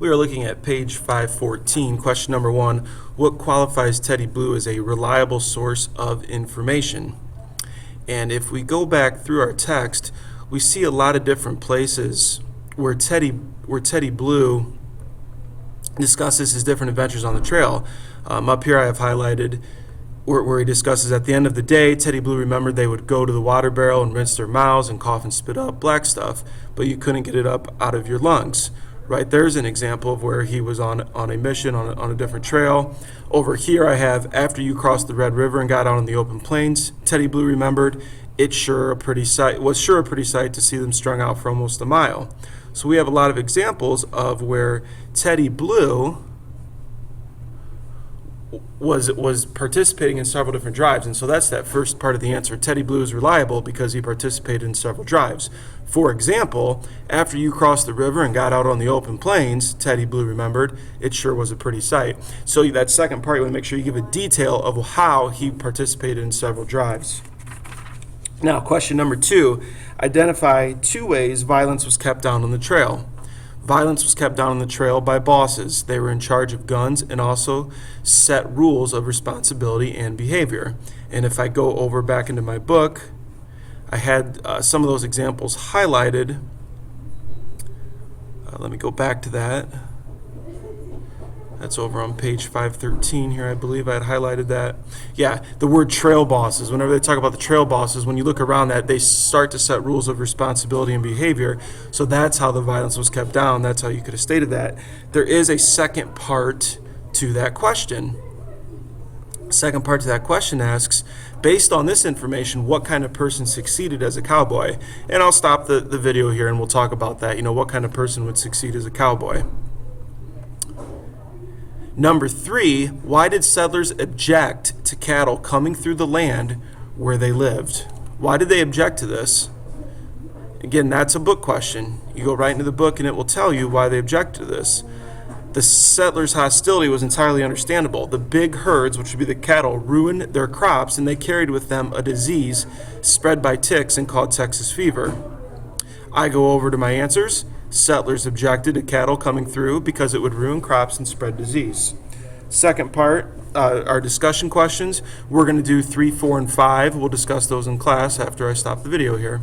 We are looking at page 514, question number 1. What qualifies Teddy Blue as a reliable source of information? And if we go back through our text, we see a lot of different places where Teddy Blue discusses his different adventures on the trail. Up here I have highlighted where he discusses at the end of the day, Teddy Blue remembered they would go to the water barrel and rinse their mouths and cough and spit up black stuff, but you couldn't get it up out of your lungs. Right, there's an example of where he was on a mission on a different trail. Over here I have, after you crossed the Red River and got out on the open plains, Teddy Blue remembered was sure a pretty sight to see them strung out for almost a mile. So we have a lot of examples of where Teddy Blue was participating in several different drives, and so that's that first part of the answer. Teddy Blue is reliable because he participated in several drives. For example, after you crossed the river and got out on the open plains, Teddy Blue remembered it sure was a pretty sight. So that second part, you want to make sure you give a detail of how he participated in several drives. Now, question number 2, identify 2 ways violence was kept down on the trail. Violence was kept down on the trail by bosses. They were in charge of guns and also set rules of responsibility and behavior. And if I go over back into my book, I had some of those examples highlighted. Let me go back to that. That's over on page 513 here, I believe I had highlighted that. Yeah, the word trail bosses. Whenever they talk about the trail bosses, when you look around that, they start to set rules of responsibility and behavior. So that's how the violence was kept down. That's how you could have stated that. There is a second part to that question. Second part to that question asks, based on this information, what kind of person succeeded as a cowboy? And I'll stop the video here and we'll talk about that. What kind of person would succeed as a cowboy? Number 3, why did settlers object to cattle coming through the land where they lived? Why did they object to this? Again, that's a book question. You go right into the book and it will tell you why they objected to this. The settlers' hostility was entirely understandable. The big herds, which would be the cattle, ruined their crops and they carried with them a disease spread by ticks and called Texas fever. I go over to my answers. Settlers objected to cattle coming through because it would ruin crops and spread disease. Second part, our discussion questions. We're going to do 3, 4, and 5. We'll discuss those in class after I stop the video here.